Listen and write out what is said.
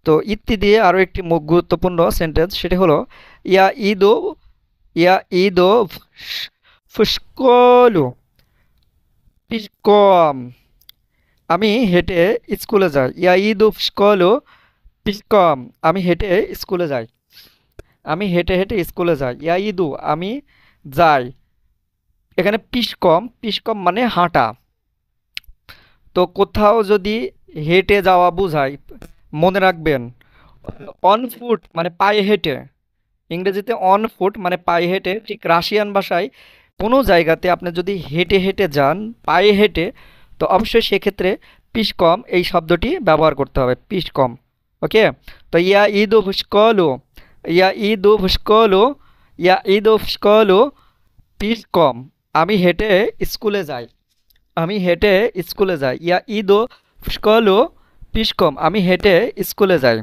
তো ইতি দিয়ে আরও একটি গুরুত্বপূর্ণ সেন্টেন্স, সেটি হলো ইয়া ঈদো, ইয়া ঈদো ফুসকলু পিসকম। আমি হেঁটে স্কুলে যাই। ইয়া ঈদো ফুসকলু পিসকম। আমি হেঁটে স্কুলে যাই। আমি হেঁটে হেঁটে স্কুলে যাই। ইয়া ঈদু আমি যাই। এখানে পিসকম, পিসকম মানে হাঁটা। তো কোথাও যদি হেঁটে যাওয়া বোঝায়, মনে রাখবেন অন ফুট মানে পায়ে হেঁটে, ইংরেজিতে অন ফুট মানে পায়ে হেঁটে, ঠিক রাশিয়ান ভাষায় কোনো জায়গাতে আপনি যদি হেঁটে হেঁটে যান, পায়ে হেঁটে, তো অবশ্যই সেক্ষেত্রে পিসকম এই শব্দটি ব্যবহার করতে হবে, পিসকম। ওকে। তো ইয়া ঈদ ফুসকলো, ইয়া ঈদ ফুসকলো, ইয়া ঈদ ফুসকলো পিসকম। আমি হেঁটে স্কুলে যাই। আমি হেঁটে স্কুলে যাই। ইয়া ঈদ ফুসকলো পিসকম। আমি হেঁটে স্কুলে যাই।